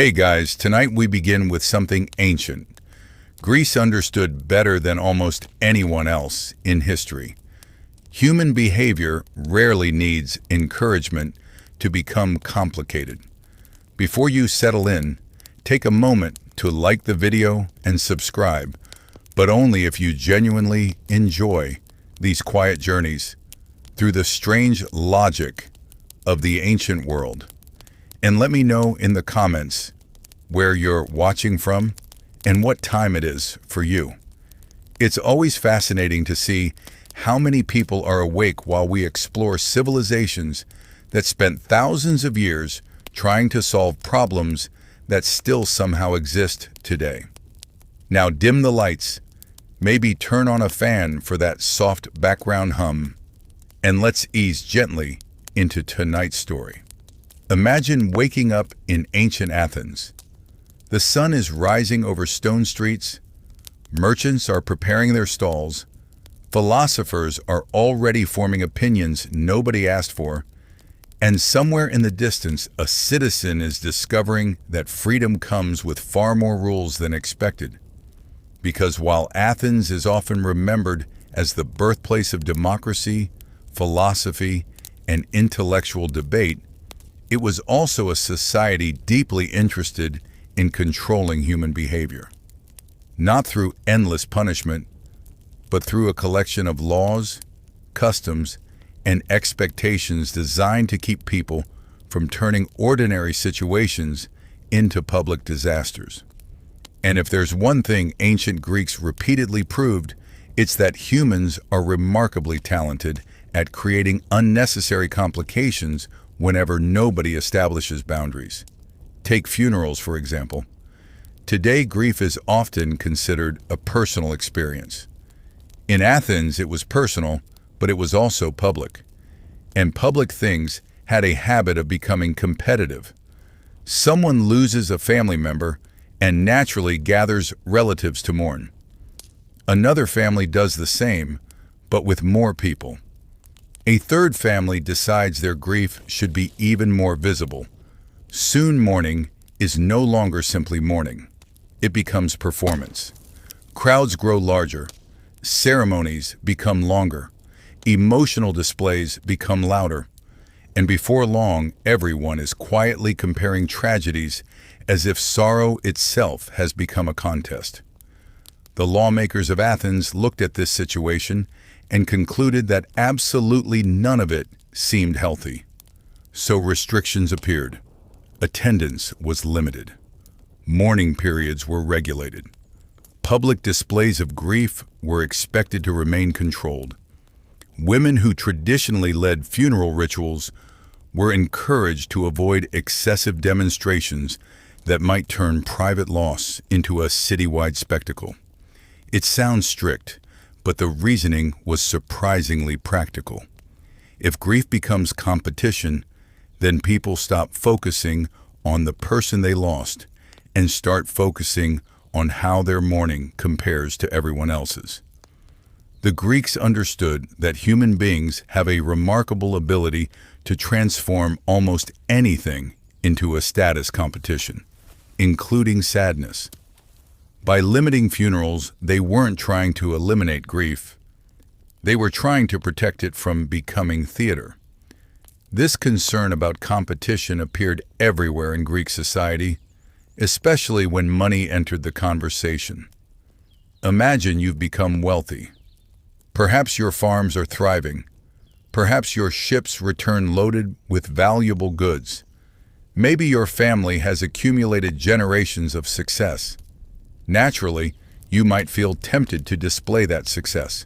Hey guys, tonight we begin with something ancient. Greece understood better than almost anyone else in history. Human behavior rarely needs encouragement to become complicated. Before you settle in, take a moment to like the video and subscribe, but only if you genuinely enjoy these quiet journeys through the strange logic of the ancient world. And let me know in the comments where you're watching from and what time it is for you. It's always fascinating to see how many people are awake while we explore civilizations that spent thousands of years trying to solve problems that still somehow exist today. Now dim the lights, maybe turn on a fan for that soft background hum, and let's ease gently into tonight's story. Imagine waking up in ancient Athens. The sun is rising over stone streets, merchants are preparing their stalls, philosophers are already forming opinions nobody asked for, and somewhere in the distance a citizen is discovering that freedom comes with far more rules than expected. Because while Athens is often remembered as the birthplace of democracy, philosophy, and intellectual debate, it was also a society deeply interested in controlling human behavior. Not through endless punishment, but through a collection of laws, customs, and expectations designed to keep people from turning ordinary situations into public disasters. And if there's one thing ancient Greeks repeatedly proved, it's that humans are remarkably talented at creating unnecessary complications whenever nobody establishes boundaries. Take funerals, for example. Today, grief is often considered a personal experience. In Athens, it was personal, but it was also public. And public things had a habit of becoming competitive. Someone loses a family member and naturally gathers relatives to mourn. Another family does the same, but with more people. A third family decides their grief should be even more visible. Soon mourning is no longer simply mourning. It becomes performance. Crowds grow larger. Ceremonies become longer. Emotional displays become louder. And before long, everyone is quietly comparing tragedies as if sorrow itself has become a contest. The lawmakers of Athens looked at this situation and concluded that absolutely none of it seemed healthy. So restrictions appeared. Attendance was limited. Mourning periods were regulated. Public displays of grief were expected to remain controlled. Women who traditionally led funeral rituals were encouraged to avoid excessive demonstrations that might turn private loss into a citywide spectacle. It sounds strict, but the reasoning was surprisingly practical. If grief becomes competition, then people stop focusing on the person they lost and start focusing on how their mourning compares to everyone else's. The Greeks understood that human beings have a remarkable ability to transform almost anything into a status competition, including sadness. By limiting funerals, they weren't trying to eliminate grief. They were trying to protect it from becoming theater. This concern about competition appeared everywhere in Greek society, especially when money entered the conversation. Imagine you've become wealthy. Perhaps your farms are thriving. Perhaps your ships return loaded with valuable goods. Maybe your family has accumulated generations of success. Naturally, you might feel tempted to display that success.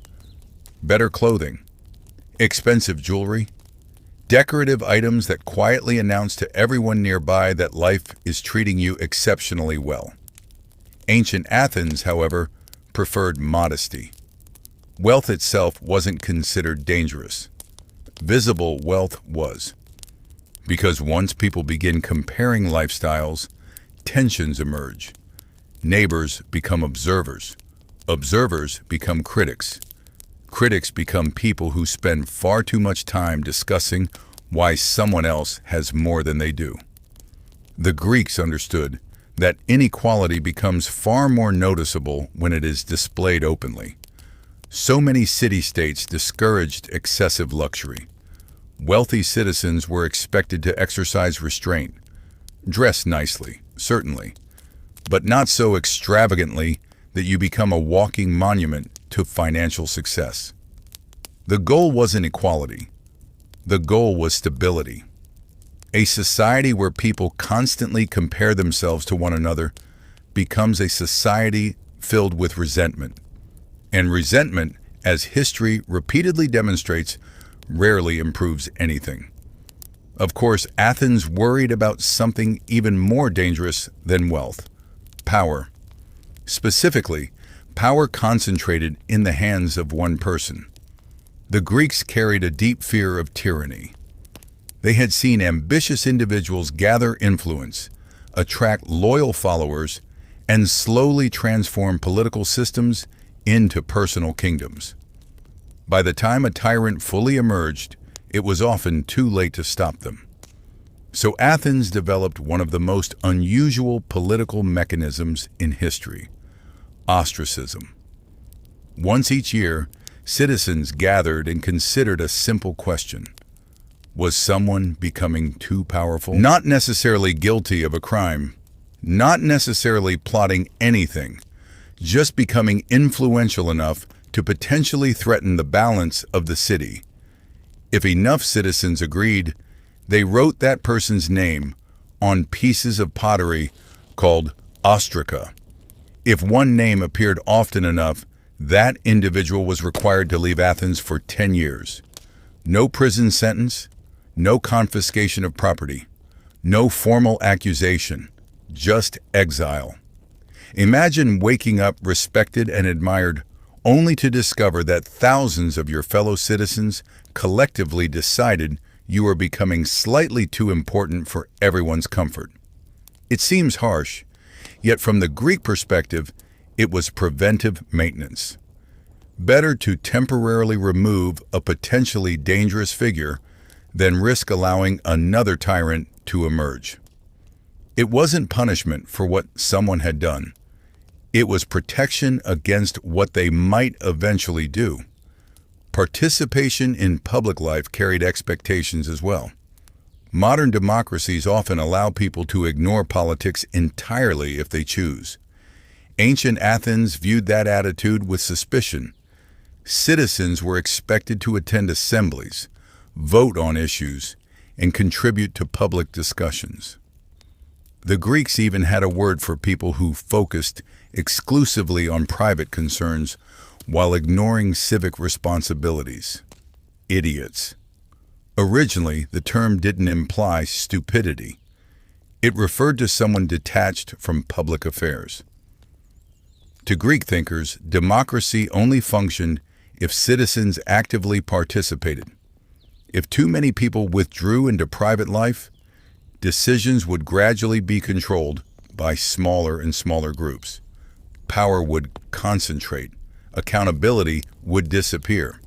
Better clothing, expensive jewelry, decorative items that quietly announce to everyone nearby that life is treating you exceptionally well. Ancient Athens, however, preferred modesty. Wealth itself wasn't considered dangerous. Visible wealth was. Because once people begin comparing lifestyles, tensions emerge. Neighbors become observers. Observers become critics. Critics become people who spend far too much time discussing why someone else has more than they do. The Greeks understood that inequality becomes far more noticeable when it is displayed openly. So many city-states discouraged excessive luxury. Wealthy citizens were expected to exercise restraint, dress nicely, certainly, but not so extravagantly that you become a walking monument to financial success. The goal wasn't equality. The goal was stability. A society where people constantly compare themselves to one another becomes a society filled with resentment. And resentment, as history repeatedly demonstrates, rarely improves anything. Of course, Athens worried about something even more dangerous than wealth: power. Specifically, power concentrated in the hands of one person. The Greeks carried a deep fear of tyranny. They had seen ambitious individuals gather influence, attract loyal followers, and slowly transform political systems into personal kingdoms. By the time a tyrant fully emerged, it was often too late to stop them. So Athens developed one of the most unusual political mechanisms in history: ostracism. Once each year, citizens gathered and considered a simple question: was someone becoming too powerful? Not necessarily guilty of a crime, not necessarily plotting anything, just becoming influential enough to potentially threaten the balance of the city. If enough citizens agreed, they wrote that person's name on pieces of pottery called ostraca. If one name appeared often enough, that individual was required to leave Athens for 10 years. No prison sentence, no confiscation of property, no formal accusation, just exile. Imagine waking up respected and admired only to discover that thousands of your fellow citizens collectively decided you were becoming slightly too important for everyone's comfort. It seems harsh, yet from the Greek perspective, it was preventive maintenance. Better to temporarily remove a potentially dangerous figure than risk allowing another tyrant to emerge. It wasn't punishment for what someone had done. It was protection against what they might eventually do. Participation in public life carried expectations as well. Modern democracies often allow people to ignore politics entirely if they choose. Ancient Athens viewed that attitude with suspicion. Citizens were expected to attend assemblies, vote on issues, and contribute to public discussions. The Greeks even had a word for people who focused exclusively on private concerns while ignoring civic responsibilities: idiots. Originally, the term didn't imply stupidity. It referred to someone detached from public affairs. To Greek thinkers, democracy only functioned if citizens actively participated. If too many people withdrew into private life, decisions would gradually be controlled by smaller and smaller groups. Power would concentrate. Accountability would disappear.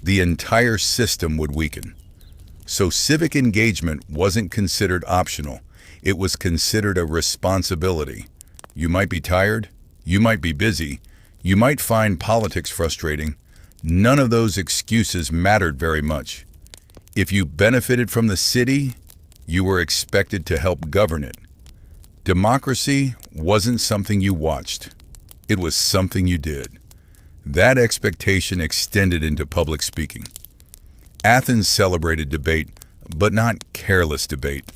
The entire system would weaken. So civic engagement wasn't considered optional. It was considered a responsibility. You might be tired. You might be busy. You might find politics frustrating. None of those excuses mattered very much. If you benefited from the city, you were expected to help govern it. Democracy wasn't something you watched. It was something you did. That expectation extended into public speaking. Athens celebrated debate, but not careless debate.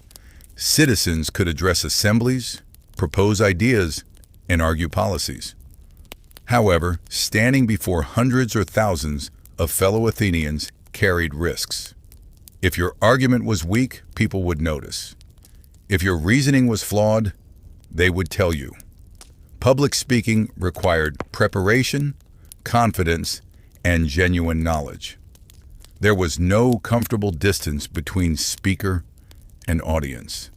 Citizens could address assemblies, propose ideas, and argue policies. However, standing before hundreds or thousands of fellow Athenians carried risks. If your argument was weak, people would notice. If your reasoning was flawed, they would tell you. Public speaking required preparation, confidence, and genuine knowledge. There was no comfortable distance between speaker and audience.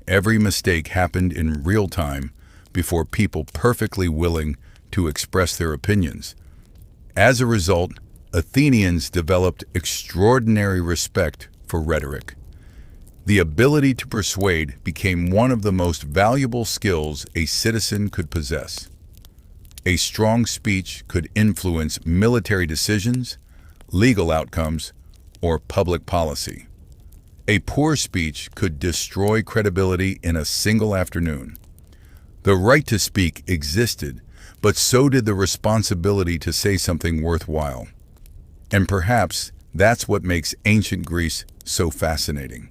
Every mistake happened in real time before people perfectly willing to express their opinions. As a result, Athenians developed extraordinary respect for rhetoric. The ability to persuade became one of the most valuable skills a citizen could possess. A strong speech could influence military decisions, legal outcomes, or public policy. A poor speech could destroy credibility in a single afternoon. The right to speak existed, but so did the responsibility to say something worthwhile. And perhaps that's what makes ancient Greece so fascinating.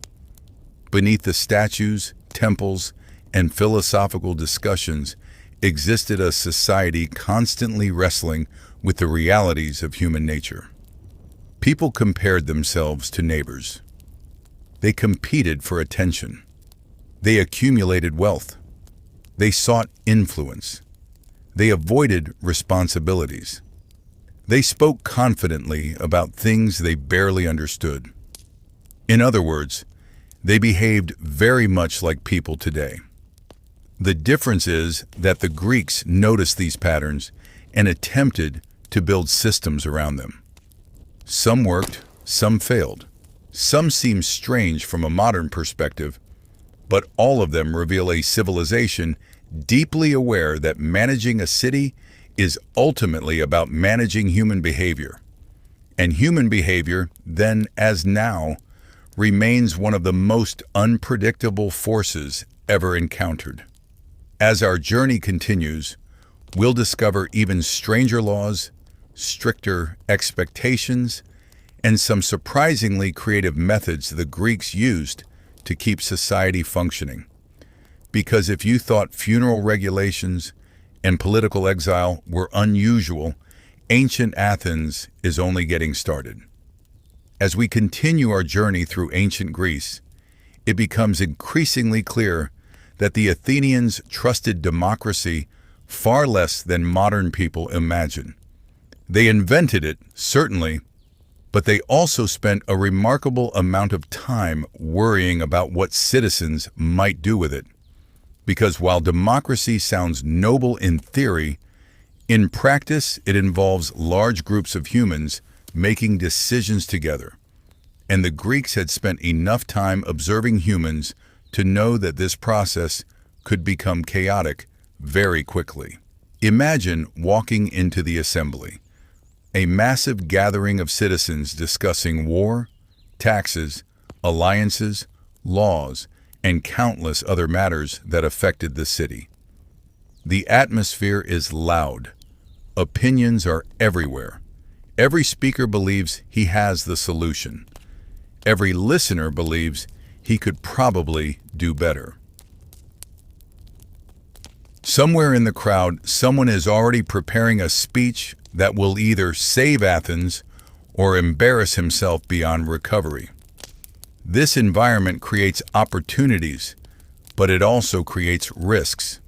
Beneath the statues, temples, and philosophical discussions existed a society constantly wrestling with the realities of human nature. People compared themselves to neighbors. They competed for attention. They accumulated wealth. They sought influence. They avoided responsibilities. They spoke confidently about things they barely understood. In other words, they behaved very much like people today. The difference is that the Greeks noticed these patterns and attempted to build systems around them. Some worked, some failed. Some seem strange from a modern perspective, but all of them reveal a civilization deeply aware that managing a city is ultimately about managing human behavior. And human behavior, then as now, remains one of the most unpredictable forces ever encountered. As our journey continues, we'll discover even stranger laws, stricter expectations, and some surprisingly creative methods the Greeks used to keep society functioning. Because if you thought funeral regulations and political exile were unusual, ancient Athens is only getting started. As we continue our journey through ancient Greece, it becomes increasingly clear that the Athenians trusted democracy far less than modern people imagine. They invented it, certainly, but they also spent a remarkable amount of time worrying about what citizens might do with it. Because while democracy sounds noble in theory, in practice it involves large groups of humans making decisions together. And the Greeks had spent enough time observing humans to know that this process could become chaotic very quickly. Imagine walking into the assembly, a massive gathering of citizens discussing war, taxes, alliances, laws, and countless other matters that affected the city. The atmosphere is loud. Opinions are everywhere. Every speaker believes he has the solution. Every listener believes he could probably do better. Somewhere in the crowd, someone is already preparing a speech that will either save Athens or embarrass himself beyond recovery. This environment creates opportunities, but it also creates risks.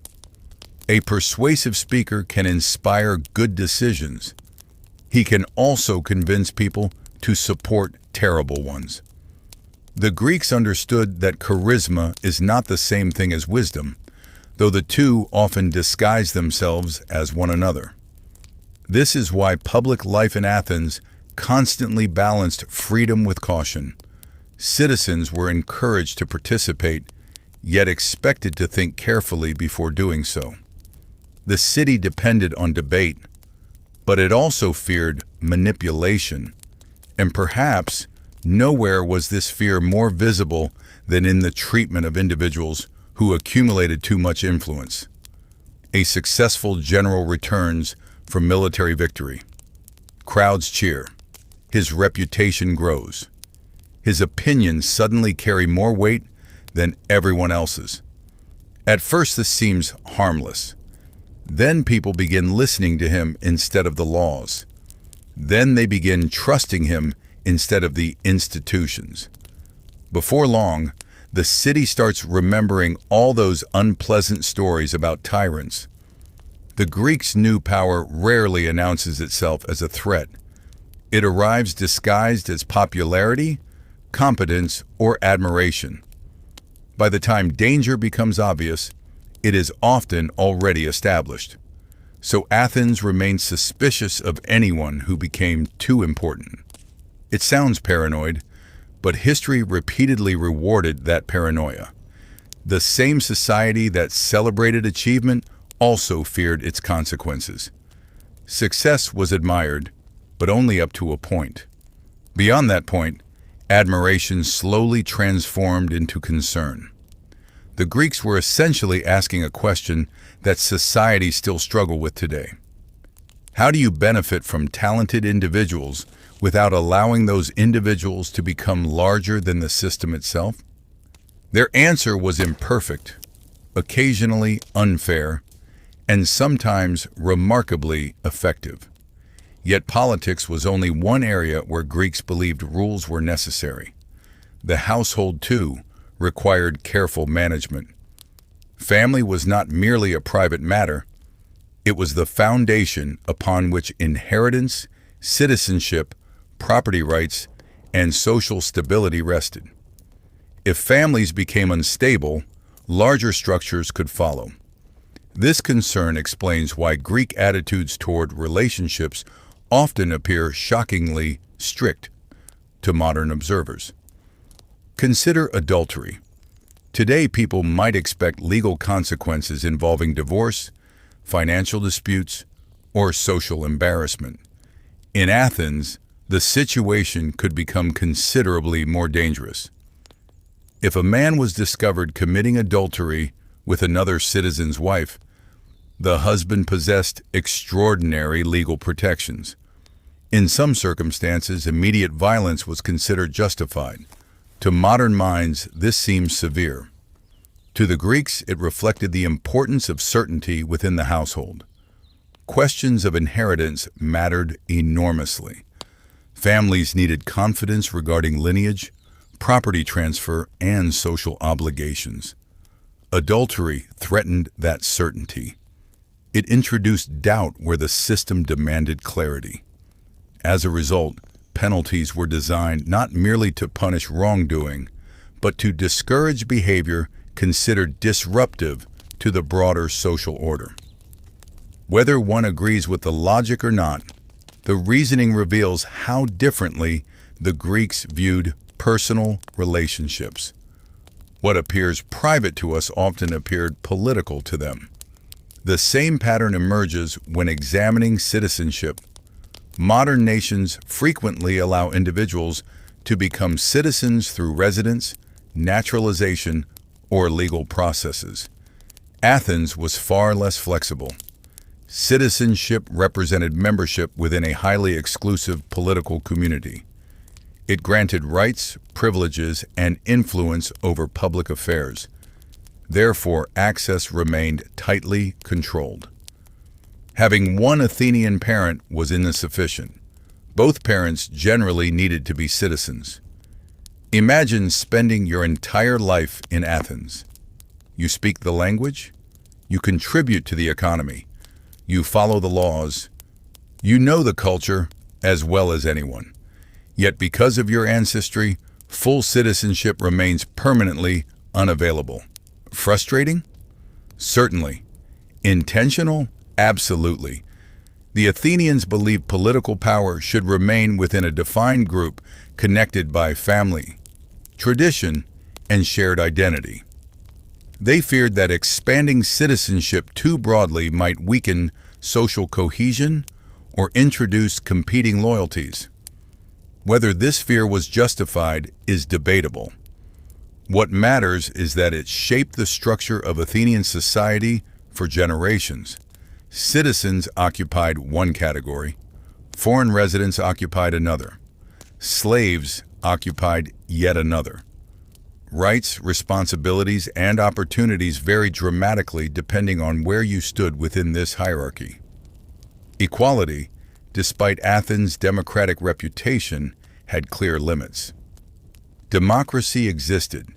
A persuasive speaker can inspire good decisions. He can also convince people to support terrible ones. The Greeks understood that charisma is not the same thing as wisdom, though the two often disguise themselves as one another. This is why public life in Athens constantly balanced freedom with caution. Citizens were encouraged to participate, yet expected to think carefully before doing so. The city depended on debate, but it also feared manipulation, and perhaps nowhere was this fear more visible than in the treatment of individuals who accumulated too much influence. A successful general returns from military victory. Crowds cheer. His reputation grows. His opinions suddenly carry more weight than everyone else's. At first this seems harmless. Then people begin listening to him instead of the laws. Then they begin trusting him instead of the institutions. Before long, the city starts remembering all those unpleasant stories about tyrants. The Greeks' new power rarely announces itself as a threat. It arrives disguised as popularity, competence, or admiration. By the time danger becomes obvious, it is often already established. So Athens remains suspicious of anyone who became too important. It sounds paranoid, but history repeatedly rewarded that paranoia. The same society that celebrated achievement also feared its consequences. Success was admired, but only up to a point. Beyond that point, admiration slowly transformed into concern. The Greeks were essentially asking a question that society still struggles with today. How do you benefit from talented individuals without allowing those individuals to become larger than the system itself? Their answer was imperfect, occasionally unfair, and sometimes remarkably effective. Yet politics was only one area where Greeks believed rules were necessary. The household, too, required careful management. Family was not merely a private matter, it was the foundation upon which inheritance, citizenship, property rights, and social stability rested. If families became unstable, larger structures could follow. This concern explains why Greek attitudes toward relationships often appear shockingly strict to modern observers. Consider adultery. Today, people might expect legal consequences involving divorce, financial disputes, or social embarrassment. In Athens, the situation could become considerably more dangerous. If a man was discovered committing adultery with another citizen's wife, the husband possessed extraordinary legal protections. In some circumstances, immediate violence was considered justified. To modern minds, this seems severe. To the Greeks, it reflected the importance of certainty within the household. Questions of inheritance mattered enormously. Families needed confidence regarding lineage, property transfer, and social obligations. Adultery threatened that certainty. It introduced doubt where the system demanded clarity. As a result, penalties were designed not merely to punish wrongdoing, but to discourage behavior considered disruptive to the broader social order. Whether one agrees with the logic or not, the reasoning reveals how differently the Greeks viewed personal relationships. What appears private to us often appeared political to them. The same pattern emerges when examining citizenship. Modern nations frequently allow individuals to become citizens through residence, naturalization, or legal processes. Athens was far less flexible. Citizenship represented membership within a highly exclusive political community. It granted rights, privileges, and influence over public affairs. Therefore, access remained tightly controlled. Having one Athenian parent was insufficient. Both parents generally needed to be citizens. Imagine spending your entire life in Athens. You speak the language, you contribute to the economy, you follow the laws, you know the culture as well as anyone. Yet because of your ancestry, full citizenship remains permanently unavailable. Frustrating? Certainly. Intentional? Absolutely. The Athenians believed political power should remain within a defined group connected by family, tradition, and shared identity. They feared that expanding citizenship too broadly might weaken social cohesion or introduce competing loyalties. Whether this fear was justified is debatable. What matters is that it shaped the structure of Athenian society for generations. Citizens occupied one category, foreign residents occupied another, slaves occupied yet another. Rights, responsibilities, and opportunities varied dramatically depending on where you stood within this hierarchy. Equality, despite Athens' democratic reputation, had clear limits. Democracy existed,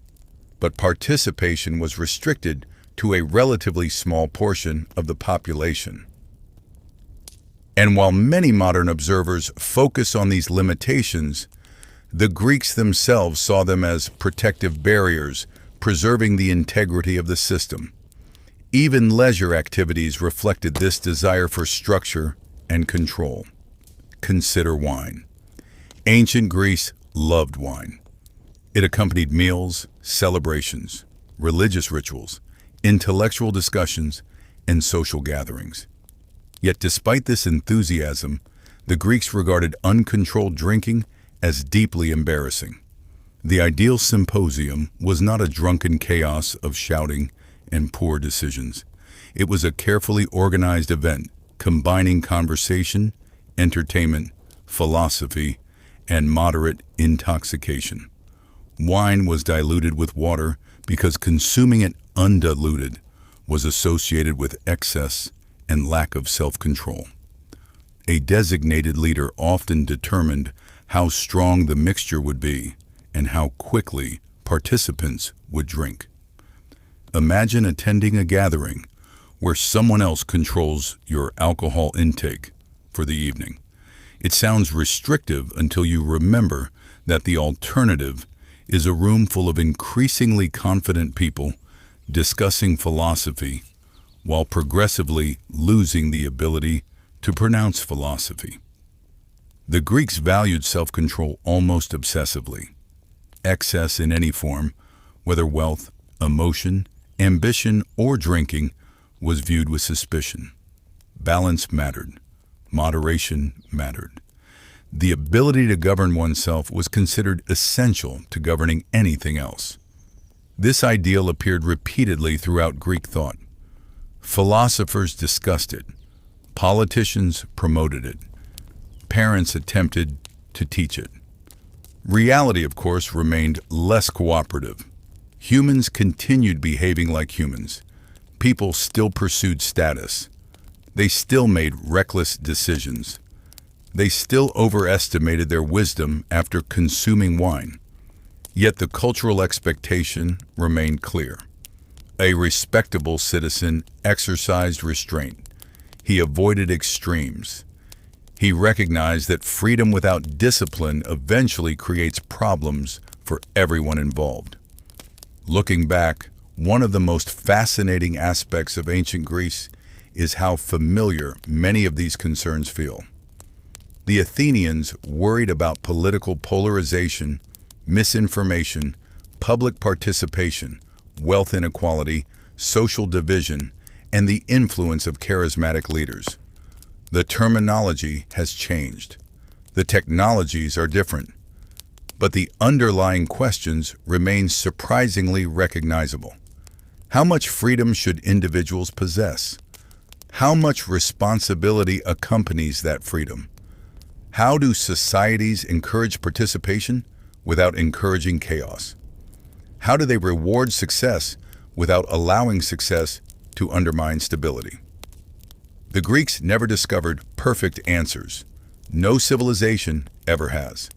but participation was restricted to a relatively small portion of the population. And while many modern observers focus on these limitations, the Greeks themselves saw them as protective barriers, preserving the integrity of the system. Even leisure activities reflected this desire for structure and control. Consider wine. Ancient Greece loved wine. It accompanied meals, celebrations, religious rituals, intellectual discussions, and social gatherings. Yet despite this enthusiasm, the Greeks regarded uncontrolled drinking as deeply embarrassing. The ideal symposium was not a drunken chaos of shouting and poor decisions. It was a carefully organized event combining conversation, entertainment, philosophy, and moderate intoxication. Wine was diluted with water because consuming it undiluted was associated with excess and lack of self-control. A designated leader often determined how strong the mixture would be and how quickly participants would drink. Imagine attending a gathering where someone else controls your alcohol intake for the evening. It sounds restrictive until you remember that the alternative is a room full of increasingly confident people discussing philosophy while progressively losing the ability to pronounce philosophy. The Greeks valued self-control almost obsessively. Excess in any form, whether wealth, emotion, ambition, or drinking, was viewed with suspicion. Balance mattered. Moderation mattered. The ability to govern oneself was considered essential to governing anything else. This ideal appeared repeatedly throughout Greek thought. Philosophers discussed it. Politicians promoted it. Parents attempted to teach it. Reality, of course, remained less cooperative. Humans continued behaving like humans. People still pursued status. They still made reckless decisions. They still overestimated their wisdom after consuming wine. Yet the cultural expectation remained clear. A respectable citizen exercised restraint. He avoided extremes. He recognized that freedom without discipline eventually creates problems for everyone involved. Looking back, one of the most fascinating aspects of ancient Greece is how familiar many of these concerns feel. The Athenians worried about political polarization, misinformation, public participation, wealth inequality, social division, and the influence of charismatic leaders. The terminology has changed. The technologies are different, but the underlying questions remain surprisingly recognizable. How much freedom should individuals possess? How much responsibility accompanies that freedom? How do societies encourage participation without encouraging chaos? How do they reward success without allowing success to undermine stability? The Greeks never discovered perfect answers. No civilization ever has.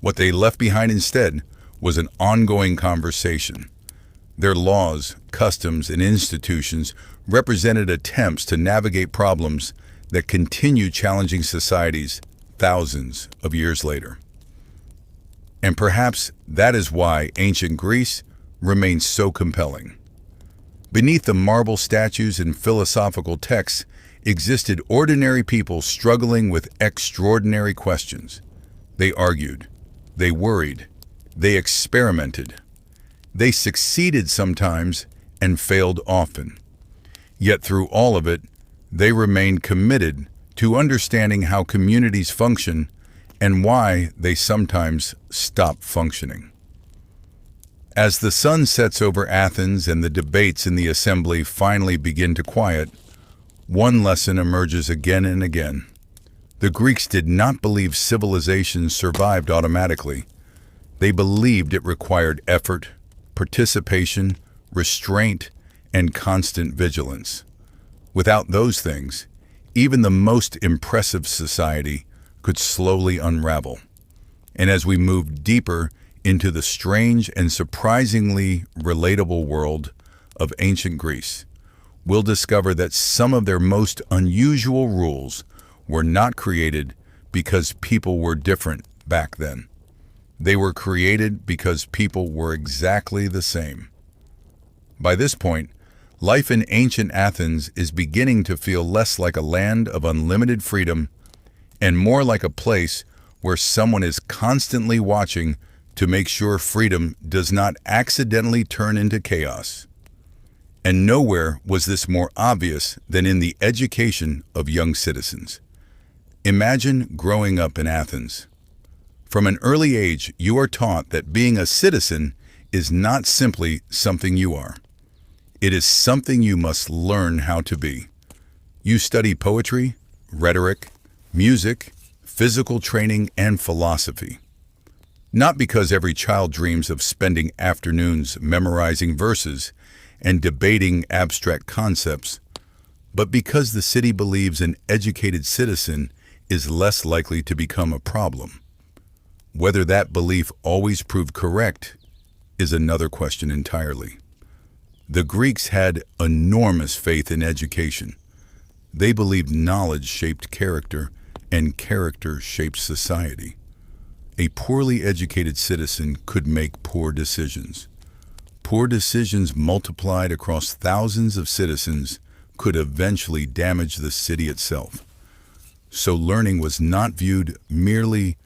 What they left behind instead was an ongoing conversation. Their laws, customs, and institutions represented attempts to navigate problems that continue challenging societies thousands of years later. And perhaps that is why ancient Greece remains so compelling. Beneath the marble statues and philosophical texts existed ordinary people struggling with extraordinary questions. They argued, they worried, they experimented. They succeeded sometimes and failed often. Yet through all of it, they remained committed to understanding how communities function and why they sometimes stop functioning. As the sun sets over Athens and the debates in the assembly finally begin to quiet, one lesson emerges again and again. The Greeks did not believe civilization survived automatically. They believed it required effort, participation, restraint, and constant vigilance. Without those things, even the most impressive society could slowly unravel. And as we move deeper into the strange and surprisingly relatable world of ancient Greece, we'll discover that some of their most unusual rules were not created because people were different back then. They were created because people were exactly the same. By this point, life in ancient Athens is beginning to feel less like a land of unlimited freedom and more like a place where someone is constantly watching to make sure freedom does not accidentally turn into chaos. And nowhere was this more obvious than in the education of young citizens. Imagine growing up in Athens. From an early age, you are taught that being a citizen is not simply something you are. It is something you must learn how to be. You study poetry, rhetoric, music, physical training, and philosophy. Not because every child dreams of spending afternoons memorizing verses and debating abstract concepts, but because the city believes an educated citizen is less likely to become a problem. Whether that belief always proved correct is another question entirely. The Greeks had enormous faith in education. They believed knowledge shaped character, and character shaped society. A poorly educated citizen could make poor decisions. Poor decisions multiplied across thousands of citizens could eventually damage the city itself. So learning was not viewed merely